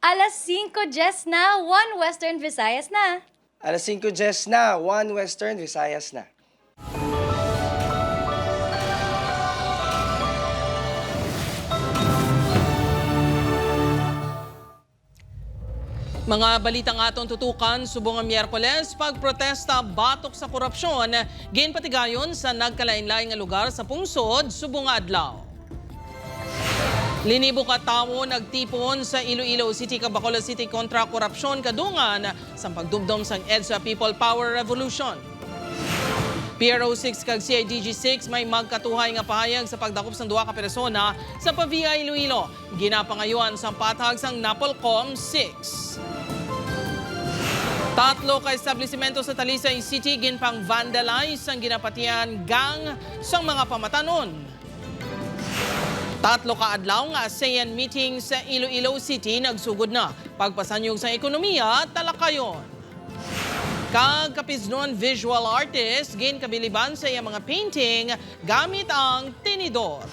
Alas 5:10 na, 1 Western Visayas na. Alas 5:10 na, 1 Western Visayas na. Mga balitang atong tutukan subong nga Miyerkules, pagprotesta batok sa korupsyon, ginpatigayon sa nagkalain-laing nga lugar sa pungsod subong nga adlaw. Linibo ka tawo nagtipon sa Iloilo City, Bacolod City kontra korupsyon kadungan sa pagdumdum sang EDSA People Power Revolution. PRO6 kag CIDG6 may magkatuhay nga pahayag sa pagdakop sa duha ka persona sa Pavia, Iloilo. Ginapangayuan sa patag sang Napolcom 6. Tatlo ka establishmento sa Talisay City ginpang vandalize ang ginapatian gang sang mga pamatanon. Tatlo ka adlaw nga ASEAN meeting sa Iloilo City nagsugod na. Pagpasanyog sa ekonomiya, talakayon. Kag kapiznon visual artist, gin kabiliban sa iyang mga painting gamit ang tinidor.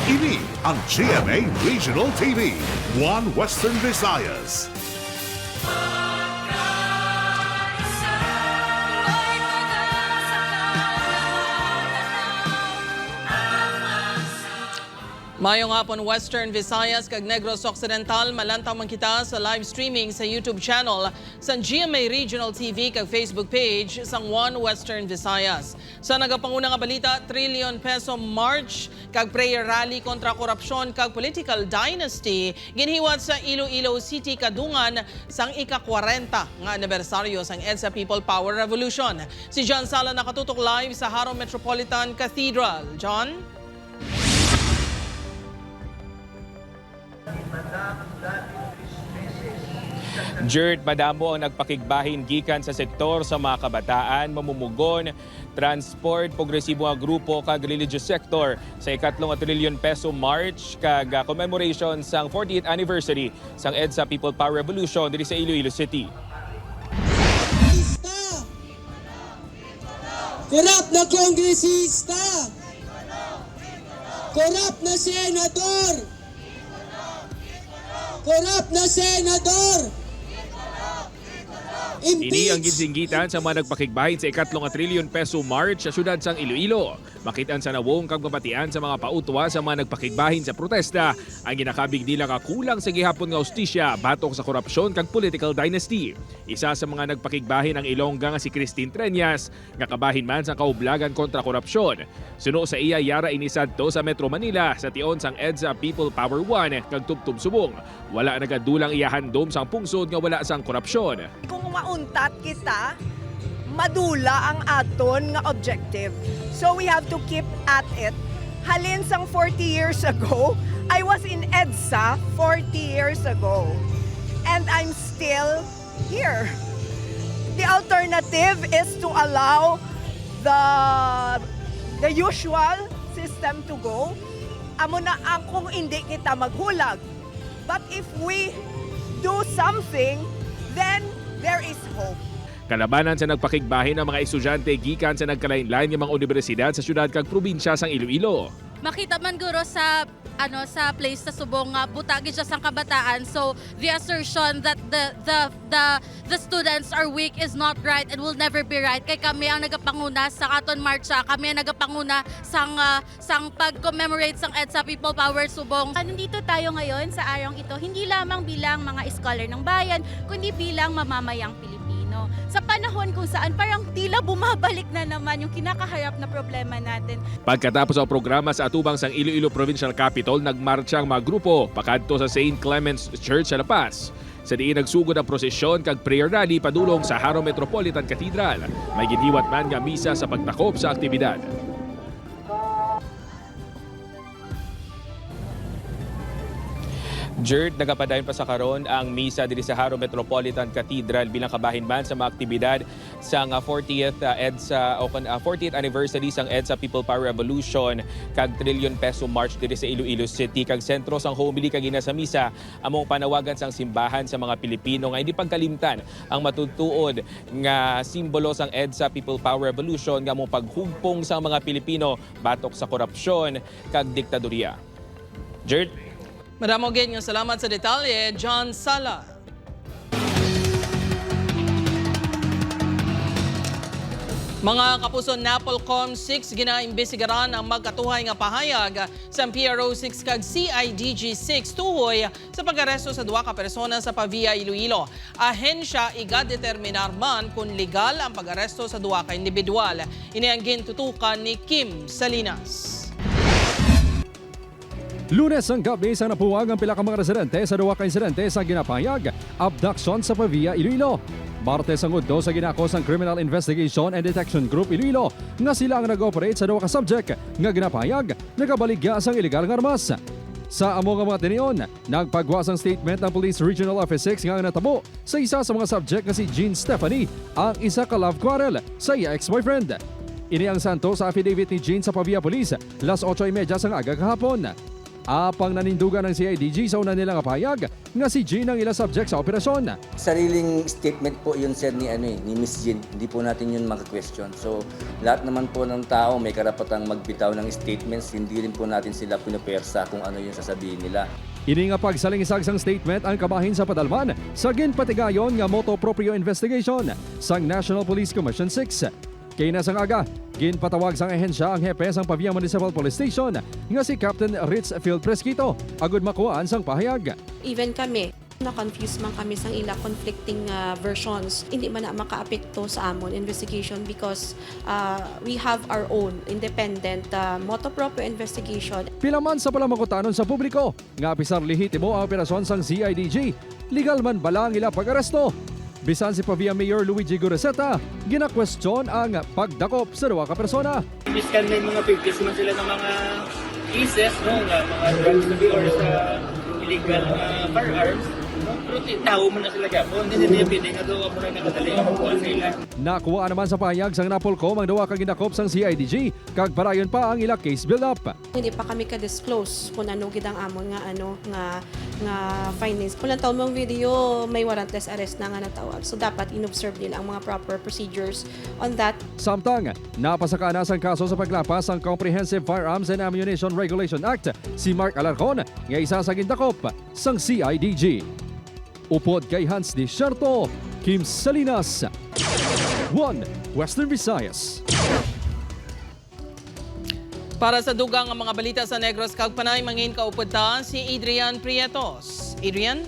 Ini ang GMA Regional TV, 1 Western Visayas. Mayong hapon Western Visayas kag Negros Occidental, malantaw man kita sa live streaming sa YouTube channel sa GMA Regional TV kag Facebook page sang 1 Western Visayas. Sa nagapanguna nga balita, trillion peso march kag prayer rally kontra korupsyon kag political dynasty ginhiwat sa Iloilo City kadungan sang ika-40 nga anibersaryo sang EDSA People Power Revolution. Si John Sala nakatutok live sa Haro Metropolitan Cathedral. John? Jerd, madamo ang nagpakigbahin gikan sa sektor sa mga kabataan, mamumugon, transport, progresibo nga grupo kag religious sector sa ikatlong trillion peso march kag commemoration sang 40th anniversary sang EDSA People Power Revolution diri sa Iloilo City. Korap na kongresista! Korap na senador! Korap na senador! Ini ang ginsinggitan sa mga nagpakigbahin sa ikatlong trillion peso march sa syudad sang Iloilo. Makitaan sa nawong kag mabatian sa mga pautwa sa mga nagpakigbahin sa protesta ang ginakabig nila ka kulang sa gihapon nga ustisya batok sa korupsyon kag political dynasty. Isa sa mga nagpakigbahin ang Ilongga nga si Christine Treñas nga kabahin man sa kaublagan kontra korupsyon. Suno sa iya yara inisadto sa Metro Manila sa tion sang EDSA People Power 1 kag tubtub subong. Wala nagadulang iyahandom sang pungsod nga wala sang korupsyon. Kung mauntat kita, madula ang aton nga objective. So we have to keep at it. Halin sang 40 years ago, I was in EDSA 40 years ago. And I'm still here. The alternative is to allow the usual system to go. Amo na kung hindi kita maghulag. But if we do something, then there is hope. Kalabanan sa nagpakigbahin ang mga estudyante gikan sa nagkalain-lain ng mga universidad sa syudad kag probinsya sang Iloilo. Makita man guro sa sa place sa subong nga butagi siya sang kabataan, so the assertion that the students are weak is not right and will never be right. Kay kami ang nagapanguna sa aton marcha, kami ang nagapanguna sang pag-commemorate sang EDSA People Power subong. Nandito tayo ngayon sa arayong ito hindi lamang bilang mga scholar ng bayan kundi bilang mamamayang Pilipino. Sa panahon kung saan parang tila bumabalik na naman yung kinakaharap na problema natin. Pagkatapos ang programa sa atubang sang Iloilo Provincial Capital, nagmarcha ang mga grupo pakadto sa St. Clement's Church sa La Paz. Sa diin nagsugod ang prosesyon kag prayer rally padulong sa Haro Metropolitan Cathedral. May ginhiwat man nga misa sa pagtakop sa aktibidad. Jerd, nagapadayon pa sa karon ang misa diri sa Haro Metropolitan Cathedral bilang kabahin man sa mga aktibidad sa 40th EDSA o 40th anniversary sang EDSA People Power Revolution kag trillion peso march diri sa Iloilo City kag sentro sang homily kag ina sa misa among panawagan sang simbahan sa mga Pilipino nga hindi pagkalimtan ang matutuod nga simbolo sang EDSA People Power Revolution nga among paghugpong sa mga Pilipino batok sa korupsyon kag diktadorya. Jert? Madamo gid nga salamat sa detalye, John Sala. Mga kapuso, Napolcom 6 ginaimbestigaran ang magkatuhay nga pahayag sa PRO 6 kag CIDG 6 tuhoy sa pag-aresto sa duwa ka persona sa Pavia, Iloilo. Ahensya iga-determinar man kung legal ang pag-aresto sa duwa ka individual. Ini ang gintutukan ni Kim Salinas. Lunes ang gabi sa napuwag ang pila ka mga residente sa duwa ka insidente sa ginapahayag abduction sa Pavia, Iloilo. Martes ang udto sa ginakos ng Criminal Investigation and Detection Group Iloilo nga sila ang nag-operate sa duwa ka subject nga ginapahayag nagabaligya sang illegal nga armas. Sa amo nga mga tinion, nagpagwas ang statement ng Police Regional Office 6 nga natabo sa isa sa mga subject nga si Jean Stephanie, ang isa ka love quarrel sa iya ex-boyfriend. Ini ang santo sa affidavit ni Jean sa Pavia Police, 8:30 sang aga kahapon. Apang nanindugan ng CIDG sa una nilang pahayag nga si Jean ang ilang subject sa operasyon. Sariling statement po yun sir ni Miss Jean. Hindi po natin yun maka-question. So lahat naman po ng tao may karapatang magbitaw ng statements. Hindi rin po natin sila pinupersa kung ano yung sasabihin nila. Ini nga pagsalingisag sang statement ang kabahin sa padalman sa ginpatigayon nga moto proprio investigation sang National Police Commission 6. Kay nasang aga, ginpatawag sang ahensya ang hepe sang Pavia Municipal Police Station nga si Captain Ritz Field Presquito agud makuhaan sang pahayag. Even kami, na-confuse man kami sang ila conflicting versions. Hindi man na makaapekto sa amon investigation because we have our own independent motu proprio investigation. Pila man sa palamangkutanon sa publiko nga apisar lehitimo ang operasyon sang CIDG, legal man bala ang ila pag-aresto. Bisan si Pavia Mayor Luigi Goreseta, gina-question ang pagdakop sa duwa ka persona. Imbiskan may mga previous man sila ng mga cases, no, nga mga drugs or sa illegal firearms. Pero tao mo na sila gapon, hindi nila pwede nga doon mo na nakadali ang kuha sa ila. Nakuha naman sa pahayag sang Napolcom ang duwa ka ginakop sang CIDG, kag parayon pa ang ila case build-up. Hindi pa kami ka-disclose kung ano gid ang amon nga findings. Kung lang taon mong video, may warrantless arrest na nga natawag. So dapat inobserve nila ang mga proper procedures on that. Samtang, napasaka na sang kaso sa paglapas ang Comprehensive Firearms and Ammunition Regulation Act si Mark Alarcon nga isa sa gindakop sang CIDG. Upod kay Hans Desierto, Kim Salinas, 1 Western Visayas. Para sa dugang ang mga balita sa Negros kag Panay, mangin kaupod ta si Adrian Prietos. Adrian?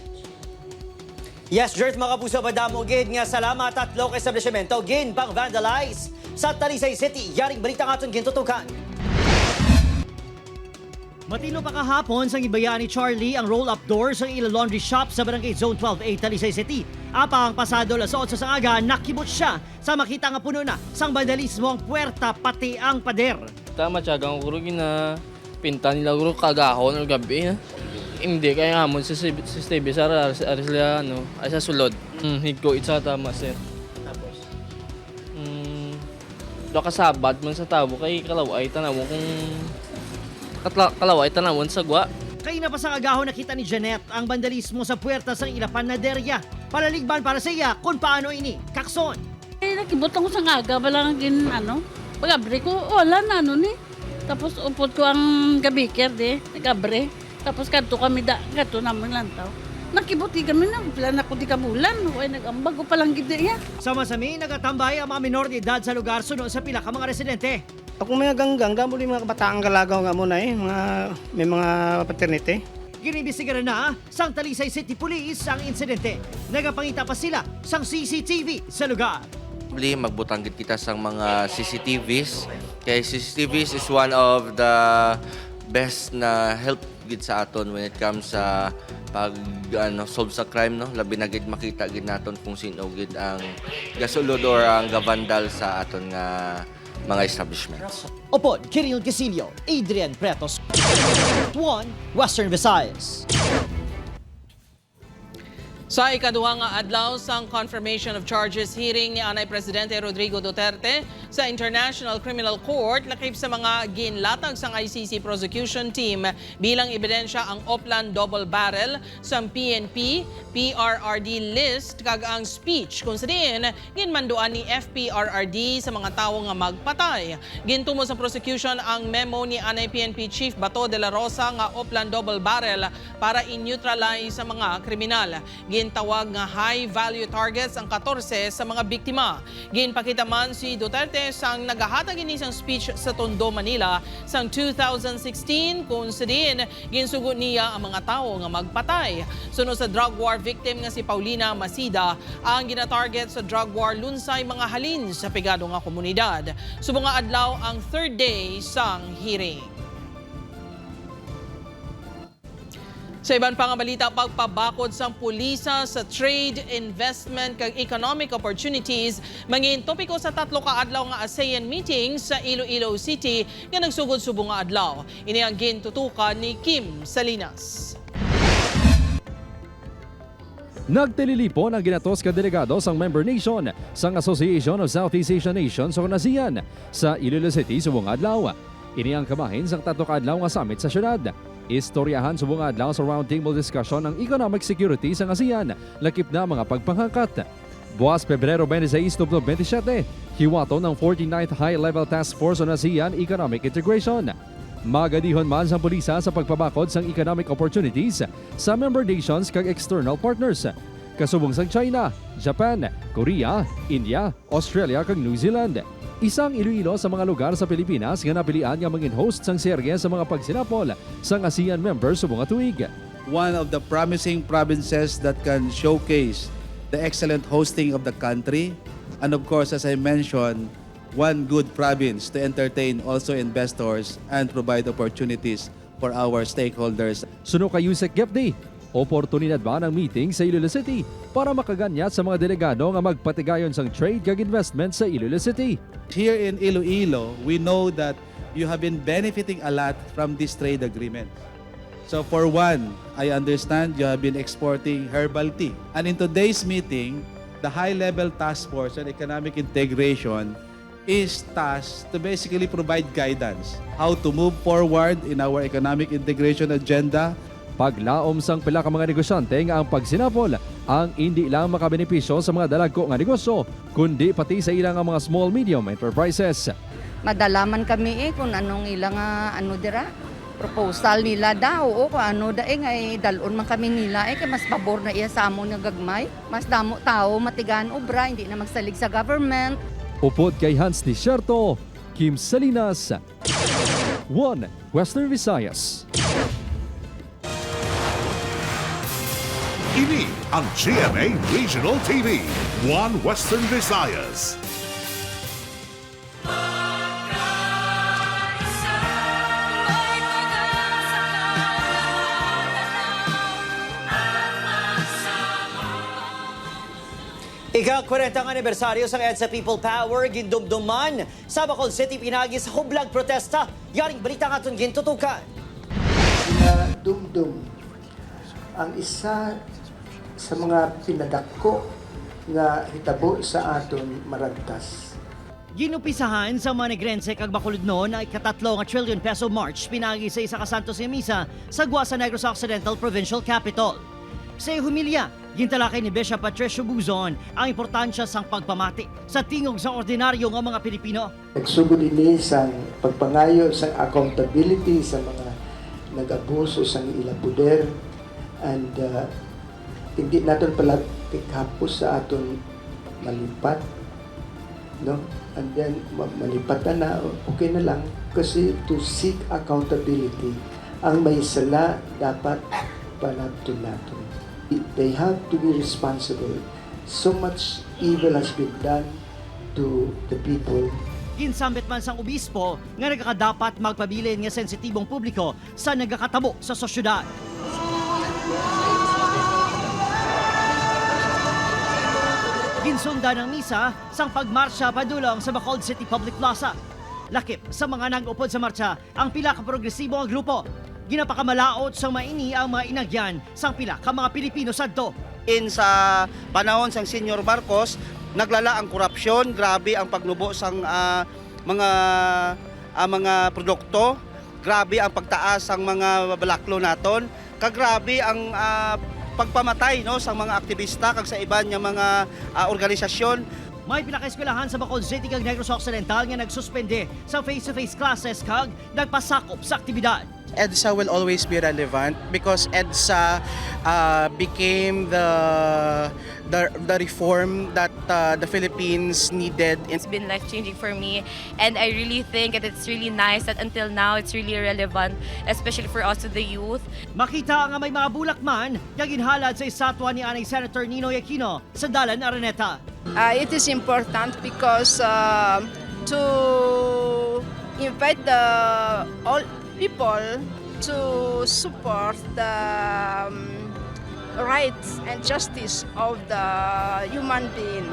Yes, Jert, mga kapuso, madamo gid nga salamat at local establishmento gin pang vandalize sa Talisay City. Yaring balita nga itong gintutukan. Matino pa kahapon sang ibayaan ni Charlie ang roll-up door sa ila laundry shop sa Barangay Zone 12A, Talisay City. Apang pasado alas 8 sa aga, nakibot siya sa makita nga puno na sang vandalismo ang puwerta pati ang pader. Tama, tiyagang kuro na pinta nila kuro kagahon o gabi. Hindi, kaya hamon si Stevie Sara, arisla, ay sa sulod. Higko, itsa tama, sir. Tapos? Kasabat man sa tabo, kay kalaway, tanawon kung kalaway, tanawon sa gwa. Kay na pa sa agahon nakita ni Janet ang vandalismo sa puwerta sa ila panaderya. Palaligban para sa iya kung paano ini, kakson. Nakibot ako sa ngaga, walang pag-abre ko, wala na ni. Tapos upod ko ang gabiker nag-abre. Tapos kanto kami kanto naman lantaw. Nakibuti kami na, plan ako di kabulan. Huwag nag-ambag ko palang gida yan. Sama-sami, nagatambay ang mga minor de edad sa lugar sunod sa pila ka mga residente. Ako mga ganggang, damo mga kabataang kalagaw nga muna may mga paternity. Ginibisigaran na sang Talisay City Police ang insidente. Nagapangita pa sila sang CCTV sa lugar. Magbutanggit kita sa mga CCTVs. Kaya CCTVs is one of the best na help gid sa aton when it comes sa pag solve sa crime, no. Labi na gid makita gid naton kung sino gid ang gasulod or ang gavandal sa aton nga mga establishments. Upod, Kiril Casilio, Adrian Pretos, 1 Western Visayas. Sa ikaduha nga adlaw sang confirmation of charges hearing ni Anay Presidente Rodrigo Duterte sa International Criminal Court lakip sa mga ginlatag sang ICC prosecution team bilang ebidensya ang Oplan double barrel sa PNP, PRRD list kag ang speech kung sa diin ginmanduan ni FPRRD sa mga tawo nga magpatay. Gintumo sa prosecution ang memo ni anay PNP Chief Bato de la Rosa nga Oplan double barrel para i-neutralize sa mga kriminal. Gintawag nga high value targets ang 14 sa mga biktima. Ginpakita man si Duterte sang nagahatag ini sang speech sa Tondo, Manila sang 2016 kung sa din ginsugo niya ang mga tao nga magpatay. Sunod sa drug war victim nga si Paulina Masida ang ginatarget sa drug war lunsay mga halin sa pigado nga komunidad. Subong nga adlaw ang third day sang hearing. Sa ibang pang balita, pagpabakod sang pulisa sa trade, investment kag economic opportunities mangin topiko sa 3 ka adlaw nga ASEAN meeting sa Iloilo City nga nagsugod subong nga adlaw. Ini ang gintutukan ni Kim Salinas. Nagtililipon ang ginatos ka delegado sang member nation sang Association of Southeast Asian Nations o ASEAN sa Iloilo City subong adlaw. Ini ang kamahin sang 3 ka adlaw nga summit sa syudad. Istoryahan subong adlaw sa roundtable discussion ng economic security sa ASEAN, lakip na mga pagpanghangkat. Buwas Pebrero 26 to 27, hiwato ng 49th High-Level Task Force on ASEAN Economic Integration. Magadihon man sa pulisa sa pagpabakod sang economic opportunities sa member nations kag external partners. Kasubong sang China, Japan, Korea, India, Australia kag New Zealand. Isang Iloilo sa mga lugar sa Pilipinas nga napilian nga mangin host sang serye sa mga pagsinapol sang ASEAN members subong tuig. One of the promising provinces that can showcase the excellent hosting of the country, and of course, as I mentioned, one good province to entertain also investors and provide opportunities for our stakeholders. Suno kay Yusek Gepdi, oportunidad ba ng meeting sa Iloilo City para makaganyat sa mga delegado nga magpatigayon sang trade kag investment sa Iloilo City. Here in Iloilo, we know that you have been benefiting a lot from this trade agreement. So for one, I understand you have been exporting herbal tea. And in today's meeting, the high-level task force on economic integration is tasked to basically provide guidance how to move forward in our economic integration agenda. Paglaom sang pila ka mga negosyante nga ang pagsinapol ang hindi lang makabenepisyo sa mga dalagko nga negosyo, kundi pati sa ilang mga small-medium enterprises. Madalaman kami kung anong ilang proposal nila daw o kung ano nga dalon man kami nila kay mas pabor na iya sa amon nga gagmay. Mas damo tao matigan obra, hindi na magsalig sa government. Upod kay Hans Desierto, Kim Salinas, 1 Western Visayas. Ini ang GMA Regional TV, 1 Western Visayas. Ika-40 anibersaryo sa EDSA People Power gindumduman sa Bacolod City pinagi sa hublag protesta. Yaring balita nga itong gintutukan. Dumdum ang isa sa mga pinadako nga hitabo sa aton marantas. Ginupisahan sa mga Negrense kag Bacolod noon ay ika-3 trillion peso march pinagi sa isa ka Santos nga misa sa Guasa Negros Occidental Provincial Capital. Sa humilya, gintalakay ni Bishop Patricio Buzon ang importansya sang pagpamati sa tingog sa ordinaryo nga mga Pilipino. Nagsugod ini sa pagpangayo sa accountability sa mga nag-abuso sa ilang poder and hindi natin pala pikapos sa aton malipat, no? And then malipat na okay na lang kasi to seek accountability ang may sala dapat panatun natin. They have to be responsible. So much evil has been done to the people. Ginsambit man sang obispo nga nagkakadapat magpabilin nga sensitibong publiko sa nagkakatabo sa sosyudad. Ginsunda ng misa sang pagmarsya padulong sa Bacolod City Public Plaza. Lakip sa mga nag-upod sa marcha ang pila ka progresibo nga grupo. Ginapakamalaot sa maini ang mga inagyan sang pila ka mga Pilipino sadto. Sa panahon sang Senyor Marcos, naglala ang korupsyon, grabe ang pagnubo sang mga produkto, grabe ang pagtaas ang mga balaklo naton, kagrabe ang pagpamatay no sa mga aktivista kag sa iban nga mga organisasyon. May pinakaeskwelahan sa Bacolod City kag Negros Occidental nga nagsuspende sa face-to-face classes kag nagpasakop sa aktibidad. EDSA will always be relevant because EDSA became the reform that the Philippines needed. It's been life-changing for me, and I really think that it's really nice that until now it's really relevant, especially for us to the youth. Makita nga may mga bulakman nga ginhalad sa estatwa ni Anay Senator Ninoy Aquino sa Dalan, Araneta. It is important because to invite all people to support the rights and justice of the human being.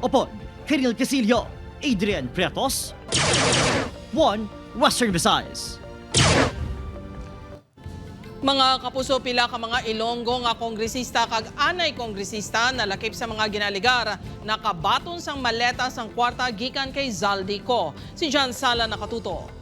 Opo, Kiril Casillo, Adrian Prietos, 1 Western Visayas. Mga kapuso, pila ka mga Ilonggo nga kongresista kag anay kongresista nalakip sa mga ginaligar nakabaton sang maleta sang kwarta gikan kay Zaldico. Si John Sala nakatutok.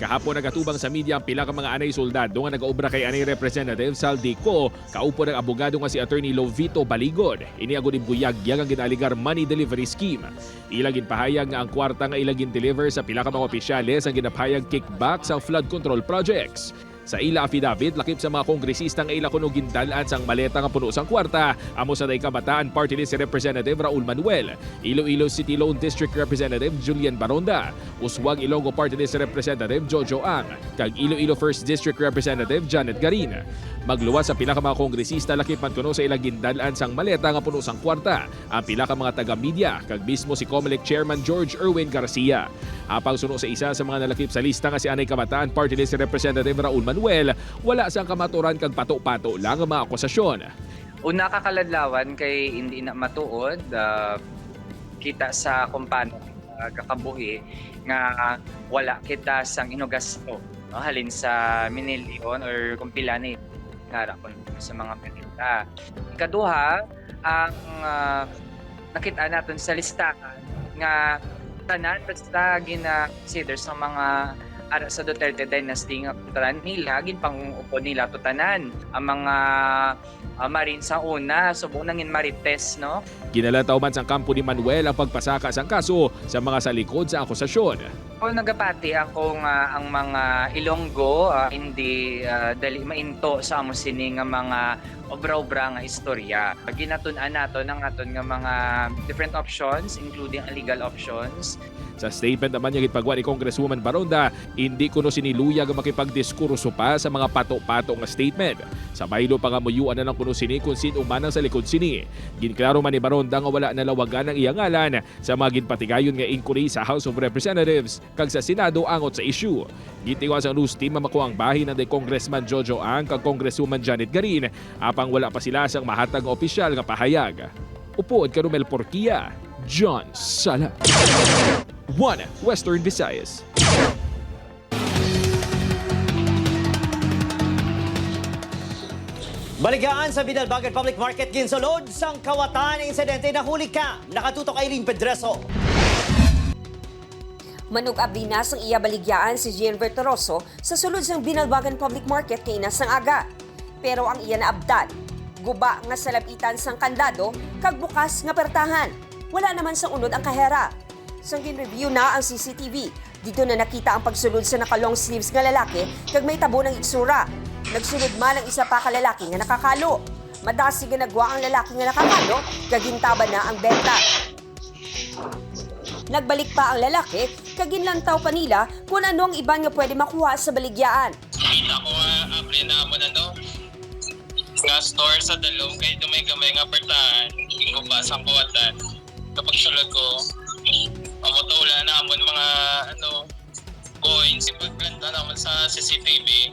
Kahapon nagatubang sa media ang pila ka mga anay soldado nga nagaobra kay anay Representative Zaldico, kaupo ng abogado nga si Attorney Lovito Baligod. Iniago ni Buyagyag ang ginaligar money delivery scheme. Ilang ginpahayag nga ang kwarta nga ilang deliver sa pila ka mga opisyales ang ginapahayag kickback sa flood control projects. Sa ila affidavit, lakip sa mga kongresista nga ila kuno gindalaan sang maleta nga puno sang kwarta, amo sa day kabataan party list si Representative Raul Manuel, Iloilo City Lone District Representative Julian Baronda, Uswag Ilonggo party list si Representative Jojo Ang, kag Iloilo 1st District Representative Janet Garin. Magluwas sa pila ka mga kongresista lakip man kuno sa ilang gindalaan sang maleta nga puno sang kwarta, ang pila ka mga taga-media, kag mismo si COMELEC Chairman George Erwin Garcia. Apang suno sa isa sa mga nalakip sa lista nga si anay kabataan party list si Representative Raul Manuel, wala sang kamaturan kag pato-pato lang ang mga akusasyon. Una kakaladlawan kay hindi na matuod kita sa kung paano kakabuhi nga wala kita sang inugasto no? Halin sa minilyon or kung pila ni narapon sa mga penita. Ikaduha, ang nakita natin sa listahan nga tanan basta gina-consider sa mga ara sa Duterte Dynasty nga tanan nila ginpanguupo nila to tanan ang mga Marine sa una subong nangin Marites no. Ginalataw man sang kampo ni Manuel ang pagpasaka sang kaso sa mga salikod sa akusasyon. O nagapati ako nga ang mga Ilonggo hindi dali mainto sa amo sini nga mga obra-obra nga istorya. Ginatun-an nato ng aton nga mga different options including legal options. Sa statement naman niya gitpagwa ni Congresswoman Baronda, hindi kuno siniluyag ang makipagdiskurso pa sa mga pato-pato nga statement. Sa baylo pa nga muyuan na lang kuno sini kung sino umanang sa likod sini. Ginklaro man ni Baronda nga wala nalawagan ang iyang ngalan sa mga ginpatigayon nga inquiry sa House of Representatives kag sa Senado angot sa issue. Gitiwas ang news team makuha ang bahin ng Congressman Jojo Ang kag Congresswoman Janet Garin apang wala pa sila sang mahatag nga opisyal nga pahayag. Upood ka Romel Porquia, John Sala. 1 Western Visayas. Baligaan sa Binalbagan Public Market ginsulod sang kawatan ng insidente na huli ka. Nakatutok Aileen Pedreso. Manug abdi na sang iya baligyaan si Jean Vertoroso sa sulod sang Binalbagan Public Market kay inasang aga. Pero ang iya naabdan, guba nga sa labitan sang kandado kag bukas nga pertahan. Wala naman sang unod ang kahera. Sang gin-review na ang CCTV, dito na nakita ang pagsulod sa naka-long sleeves nga lalaki kag may tabo ng itsura. Nagsulod man ang isa pa ka lalaki nga nakakalo. Madasi nga nagwa ang lalaki nga nakakalo kag gintaban na ang benta. Nagbalik pa ang lalaki kag ginlantaw pa nila kung ano ang iban nga pwede makuha sa baligyaan. Kita ko apre na mo na no. Nga store sa dalom kay dumay-gamay nga pertahan, hindi ko pa sang kuwatan. Kapag sulod ko, wala naman mga coins, pagplanta naman sa CCTV.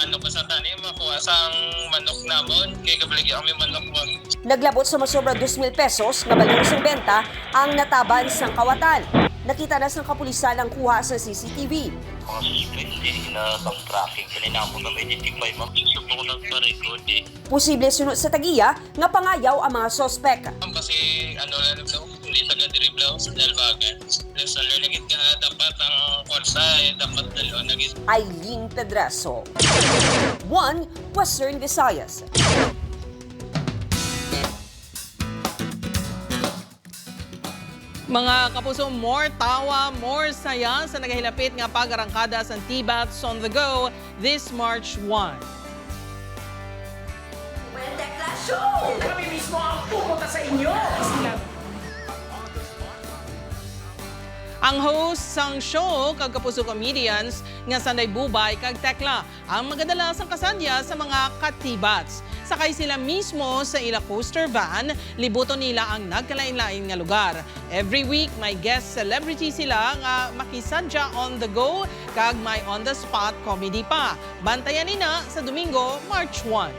Ano pa sa tanim, makuha sang manok namon, kaya kabaligyan kami manok mo. Naglabot sa masobra 2,000 pesos na balong sang benta ang nataban sang kawatan. Nakita na sang kapulisan ang kuha sa CCTV. mga suspect na backtracking kanina mo na may identify mo. Subok ko nagpa-record Posible sunod sa tagiya nga pangayaw ang mga sospek. Kasi ano lang daw, hindi taga-diriblaw sa dalbagan. Sa lagit ka dapat ang kursa dapat dalawa naging. Aileen Pedraso. 1 Western Visayas. Mga kapuso, more tawa, more saya sa nagahilapit nga pag-arangkada sa T-Bats on the Go this March 1. Kami mismo ang pupunta sa inyo! Ang host sang show, kag kapuso comedians, nga Sanday Bubay kag Tekla, ang magadala sang kasadya sa mga katibats. Sakay sila mismo sa ila coaster van, libuton nila ang nagkalain-lain nga lugar. Every week, may guest celebrity sila nga makisadya on the go, kag may on-the-spot comedy pa. Bantayan nina sa Domingo, March 1.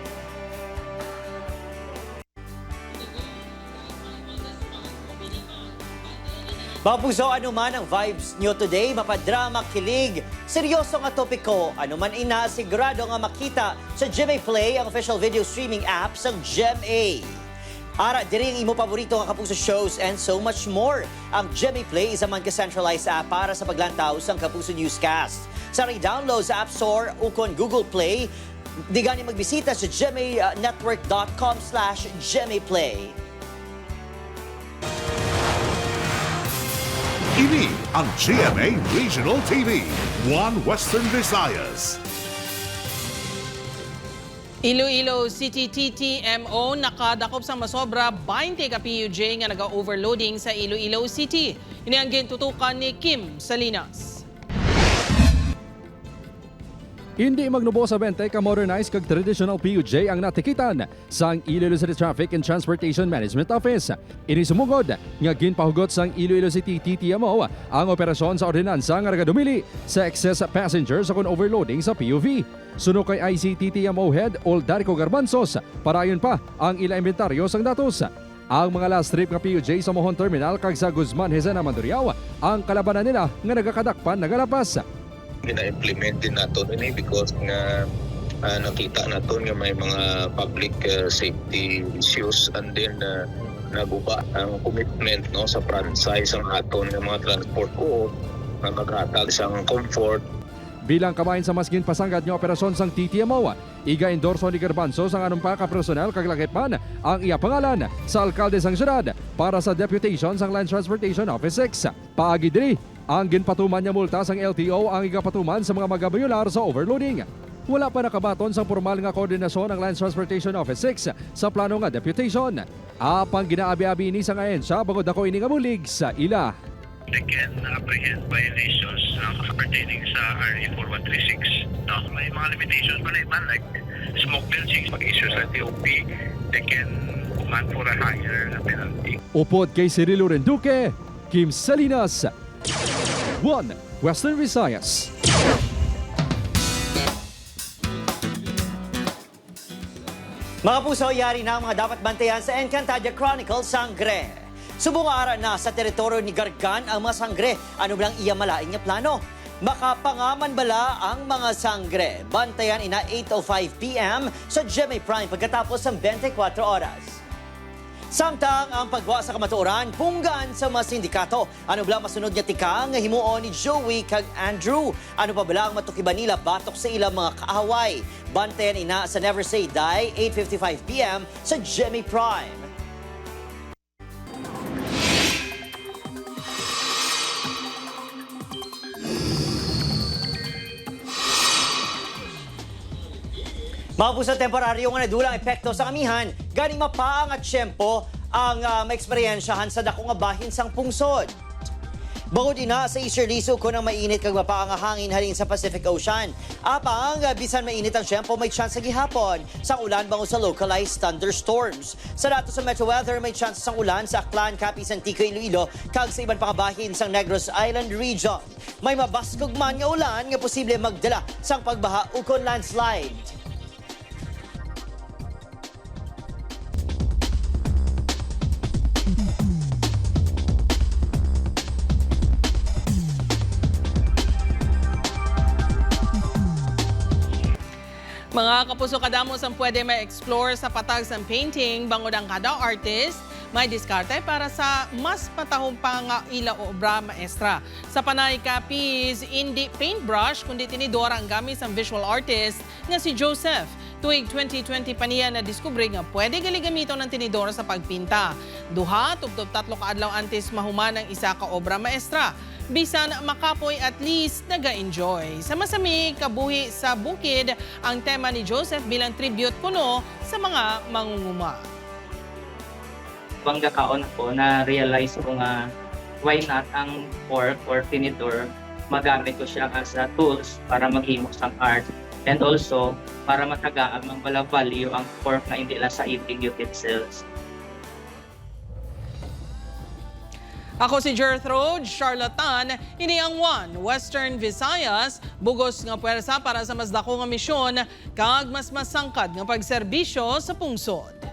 Mga puso, ano man ang vibes nyo today, mapadrama, kilig, seryoso nga topiko, ano man ina, sigurado nga makita sa GMA Play, ang official video streaming app sa GMA. Ara, diri ang imo paborito nga kapuso shows and so much more. Ang GMA Play is a man ka-centralized app para sa paglantaw sa Kapuso Newscast. Sa download sa App Store o kon Google Play, di gani magbisita sa gmanetwork.com/GMAplay. Ini ang GMA Regional TV, 1 Western Visayas. Iloilo City TTMO nakadakop sa masobra 20 ka PUJ nga naga-overloading sa Iloilo City. Ini ang gintutukan ni Kim Salinas. Hindi magnubo sa 20 ka modernized kag traditional PUJ ang natikitan sang Iloilo City Traffic and Transportation Management Office. Ini sumugod nga ginpahugot sang Iloilo City TTMO ang operasyon sa ordinansa nga nagadumili sa excess passengers sa kon overloading sa PUV. Suno kay ICTTMO Head Oldarico Garbanzos, parayon pa ang ila inventaryo sang datos. Ang mga last trip nga PUJ sa Mohon Terminal kag sa Guzman Hezena Mandurriao ang kalabanan nila nga nagakadakpan nagalapas. Gina-implement din nato ini because nga nakita naton nga may mga public safety issues and then naguba ang commitment no sa franchise ang aton nga mga transport ko na maghatag sang comfort. Bilang kabahin sa maskin pasangad nga operasyon sang TTMO, iga-endorso ni Garbanzo sang anumpa ka personel kag lakitman ang iya pangalan sa alkalde sang syudad para sa deputation sang Land Transportation Office 6. Paagi diri ang ginpatuman niya multa sang LTO ang igapatuman sa mga magabayular sa overloading. Wala pa nakabaton sa formal nga koordinasyon ng Land Transportation Office 6 sa plano nga deputation. Apang ginaabi-abi ni sang ahensya bangod ako ini nga bulig sa ila. They can apprehend violations pertaining sa RA 4136. No, may mga limitations pa na iba like smoke belching. Pag-issue sa TOP, they can command for a higher penalty. Upod kay Cirilo Renduque, Kim Salinas, 1 Western Visayas. Mga puso, yari na ang mga dapat bantayan sa Encantadia Chronicles Sangre. Subong ara na sa teritoryo ni Gargan ang mga sangre. Ano blang iya malaing nga plano? Makapangaman bala ang mga sangre. Bantayan ina 8:05 p.m. sa GMA Prime pagkatapos ng 24 oras. Samtang ang pagwa sa kamatuoran, punggan sa mga sindikato. Ano bala masunod niya tika nga himuon ni Joey kag Andrew? Ano pa bala ang matukiban nila batok sa ilang mga kaaway? Bantayan ina sa Never Say Die, 8:55 p.m. sa GMA Prime. Mga puso, temporaryo nga nadulang epekto sa kamihan, ganing mapaang at tiyempo ang maeksperiensyahan sa dako nga bahin sang pungsod. Bangod ina sa easterly suko ng mainit kag mapaang hangin halin sa Pacific Ocean. Apang bisan mainit ang tiyempo, may chance sa gihapon sang ulan bango sa localized thunderstorms. Sa datos sa Metro Weather, may chance sang ulan sa Aklan, Capiz, Antique, Iloilo kag sa iban pakabahin sang Negros Island region. May mabaskog man nga ulan nga posible magdala sang pagbaha ukon landslide. Mga kapuso, kadamo ang pwede ma-explore sa patag sa painting bangod ang kada artist may diskarte para sa mas patahumpang ila o obra maestra. Sa panay kapis, hindi paintbrush kundi tinidor ang gamit ang visual artist nga si Joseph. Tuig 2020 pa niya na diskubre nga pwede gamiton ng tinidor sa pagpinta. Duha, tubtob 3 kaadlaw antes mahuman ang isa ka obra maestra. Bisan makapoy at least naga-enjoy. Sa masami kabuhi sa bukid ang tema ni Joseph bilang tribute kuno sa mga mangunguma. Bangga kaon ako na realize ko nga why not ang fork or tinidor magamit ko siya as a tools para maghimo sang art and also para matagaan ang value ang fork na hindi lang sa eating utensils. Ako si Gertrude Charlatan, ini ang One Western Visayas, bugos nga puwersa para sa mas dako nga misyon, kag mas masangkad nga pagserbisyo sa pungsod.